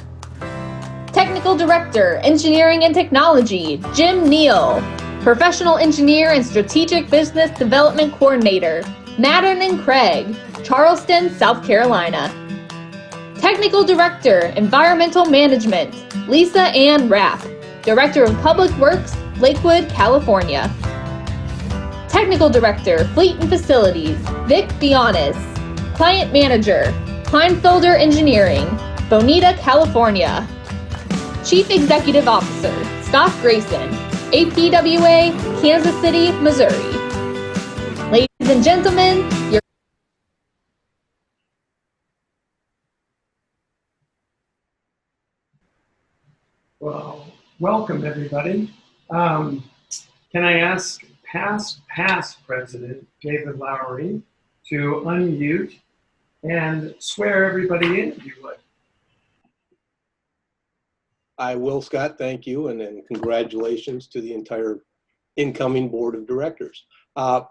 Technical Director, Engineering and Technology, Jim Neal. Professional Engineer and Strategic Business Development Coordinator, Mattern and Craig, Charleston, South Carolina. Technical Director, Environmental Management, Lisa Ann Rapp. Director of Public Works, Lakewood, California. Technical Director, Fleet and Facilities, Vic Bionis. Client Manager, Kleinfelder Engineering, Bonita, California. Chief Executive Officer, Scott Grayson, APWA, Kansas City, Missouri. Ladies and gentlemen, your Well, welcome everybody. Can I ask past President David Lowery to unmute and swear everybody in, if you would. I will, Scott, thank you, and then congratulations to the entire incoming Board of Directors.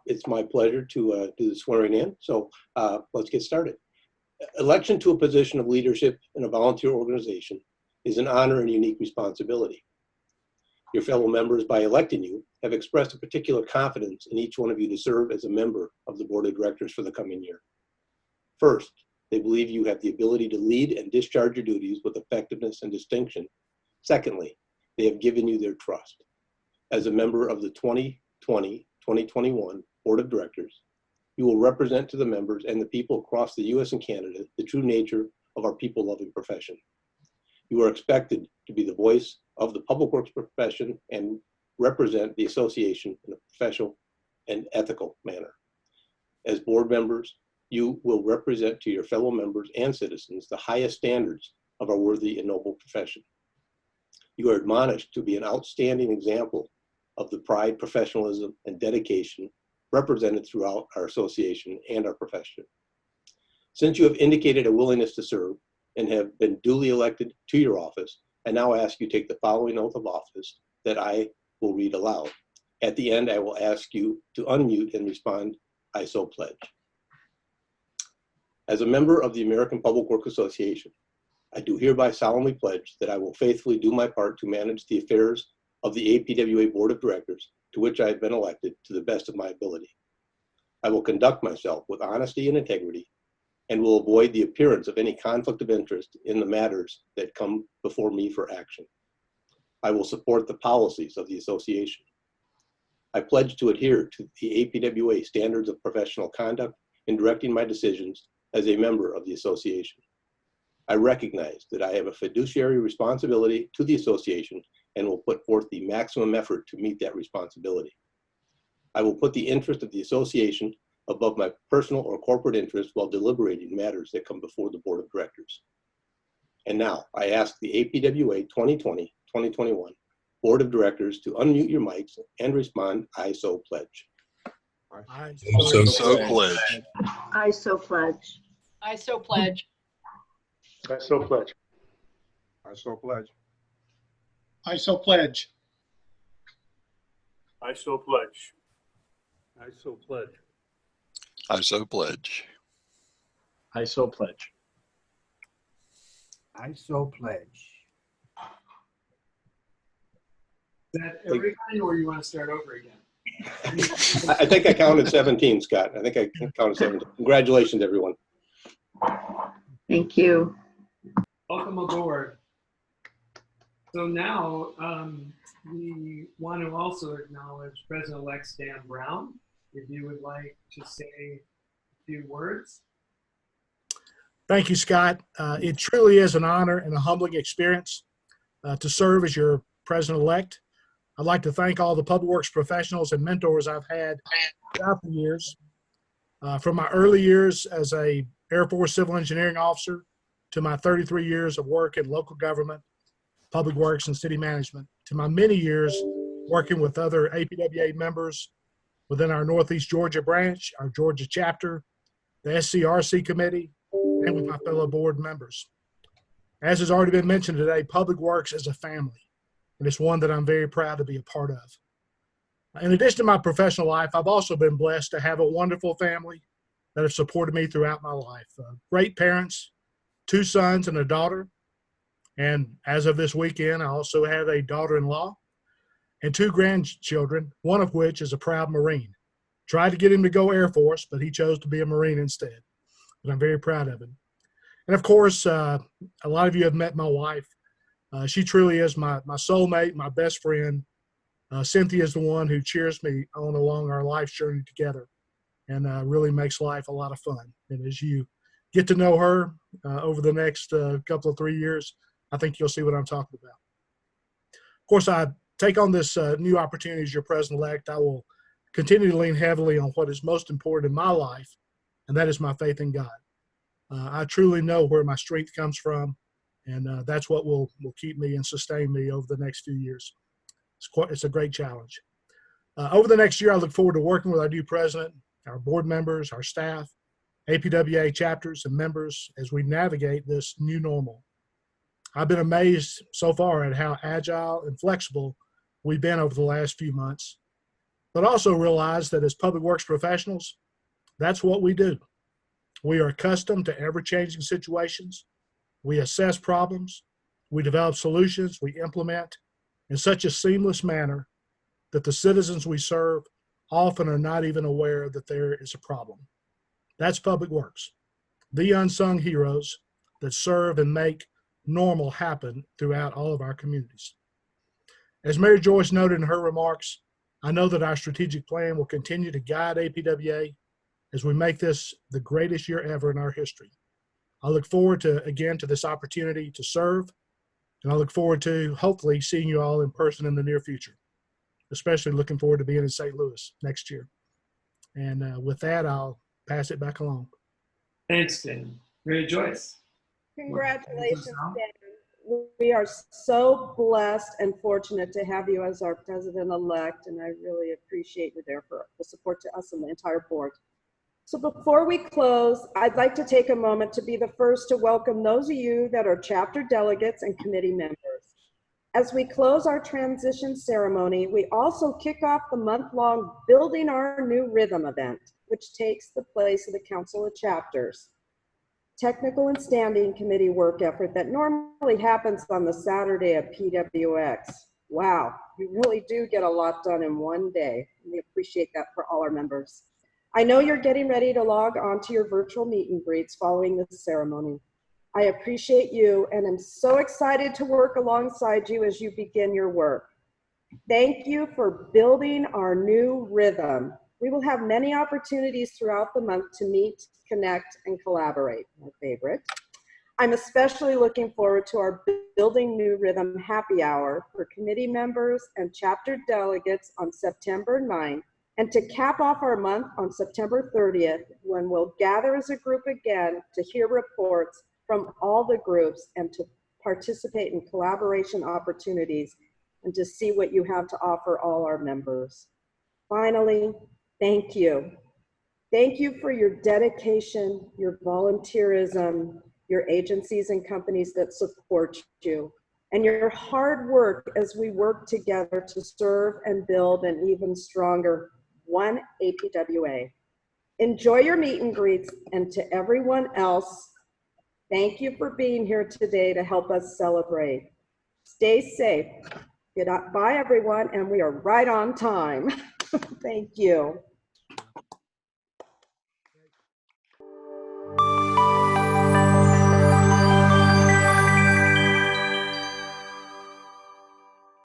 It's my pleasure to do the swearing in, so let's get started. Election to a position of leadership in a volunteer organization is an honor and unique responsibility. Your fellow members, by electing you, have expressed a particular confidence in each one of you to serve as a member of the Board of Directors for the coming year. First, they believe you have the ability to lead and discharge your duties with effectiveness and distinction. Secondly, they have given you their trust. As a member of the 2020-2021 Board of Directors, you will represent to the members and the people across the U.S. and Canada the true nature of our people-loving profession. You are expected to be the voice of the public works profession and represent the association in a professional and ethical manner. As board members, you will represent to your fellow members and citizens the highest standards of our worthy and noble profession. You are admonished to be an outstanding example of the pride, professionalism, and dedication represented throughout our association and our profession. Since you have indicated a willingness to serve and have been duly elected to your office, I now ask you take the following oath of office that I will read aloud. At the end, I will ask you to unmute and respond, "I so pledge." As a member of the American Public Works Association, I do hereby solemnly pledge that I will faithfully do my part to manage the affairs of the APWA Board of Directors, to which I have been elected, to the best of my ability. I will conduct myself with honesty and integrity, and will avoid the appearance of any conflict of interest in the matters that come before me for action. I will support the policies of the association. I pledge to adhere to the APWA standards of professional conduct in directing my decisions as a member of the association. I recognize that I have a fiduciary responsibility to the association and will put forth the maximum effort to meet that responsibility. I will put the interest of the association above my personal or corporate interest while deliberating matters that come before the Board of Directors. And now I ask the APWA 2020-2021 Board of Directors to unmute your mics and respond, I so pledge. I so pledge. I so pledge. I so pledge. I so pledge. I so pledge. I so pledge. I so pledge. I so pledge. I so pledge. I so pledge. I so pledge. Is that everybody, or you want to start over again? I think I counted 17, Scott. I think I counted 17. Congratulations, everyone. Thank you. Welcome aboard. So now we want to also acknowledge President-elect Stan Brown. If you would like to say a few words. Thank you, Scott. It truly is an honor and a humbling experience to serve as your president-elect. I'd like to thank all the public works professionals and mentors I've had throughout the years. From my early years as a Air Force civil engineering officer to my 33 years of work in local government, public works, and city management, to my many years working with other APWA members within our Northeast Georgia branch, our Georgia chapter, the SCRC committee, and with my fellow board members. As has already been mentioned today, public works is a family, and it's one that I'm very proud to be a part of. In addition to my professional life, I've also been blessed to have a wonderful family that have supported me throughout my life. Great parents, 2 sons and a daughter. And as of this weekend, I also have a daughter-in-law and 2 grandchildren, one of which is a proud Marine. Tried to get him to go Air Force, but he chose to be a Marine instead. But I'm very proud of him. And of course, a lot of you have met my wife. She truly is my soulmate, my best friend. Cynthia is the one who cheers me on along our life journey together, and really makes life a lot of fun. And as you get to know her over the next couple of 3 years, I think you'll see what I'm talking about. Of course, I take on this new opportunity as your president-elect. I will continue to lean heavily on what is most important in my life, and that is my faith in God. I truly know where my strength comes from, and that's what will keep me and sustain me over the next few years. It's a great challenge. Over the next year, I look forward to working with our new president, our board members, our staff, APWA chapters and members as we navigate this new normal. I've been amazed so far at how agile and flexible we've been over the last few months, but also realize that as public works professionals, that's what we do. We are accustomed to ever-changing situations. We assess problems, we develop solutions, we implement in such a seamless manner that the citizens we serve often are not even aware that there is a problem. That's public works, the unsung heroes that serve and make normal happen throughout all of our communities. As Mary Joyce noted in her remarks, I know that our strategic plan will continue to guide APWA as we make this the greatest year ever in our history. I look forward to this opportunity to serve, and I look forward to hopefully seeing you all in person in the near future, especially looking forward to being in St. Louis next year. And with that, I'll pass it back along. Thanks, Dan. Mary Joyce. Congratulations, Dan. We are so blessed and fortunate to have you as our president-elect, and I really appreciate you there for the support to us and the entire board. So before we close, I'd like to take a moment to be the first to welcome those of you that are chapter delegates and committee members. As we close our transition ceremony, we also kick off the month-long Building Our New Rhythm event, which takes the place of the Council of Chapters. Technical and standing committee work effort that normally happens on the Saturday of PWX. Wow, you really do get a lot done in one day. We appreciate that for all our members. I know you're getting ready to log on to your virtual meet and greets following this ceremony. I appreciate you, and I'm so excited to work alongside you as you begin your work. Thank you for building our new rhythm. We will have many opportunities throughout the month to meet, connect, and collaborate, my favorite. I'm especially looking forward to our Building New Rhythm happy hour for committee members and chapter delegates on September 9th and to cap off our month on September 30th, when we'll gather as a group again to hear reports from all the groups and to participate in collaboration opportunities and to see what you have to offer all our members. Finally, thank you. Thank you for your dedication, your volunteerism, your agencies and companies that support you, and your hard work as we work together to serve and build an even stronger one APWA. Enjoy your meet and greets, and to everyone else, thank you for being here today to help us celebrate. Stay safe. Goodbye, everyone, and we are right on time. Thank you.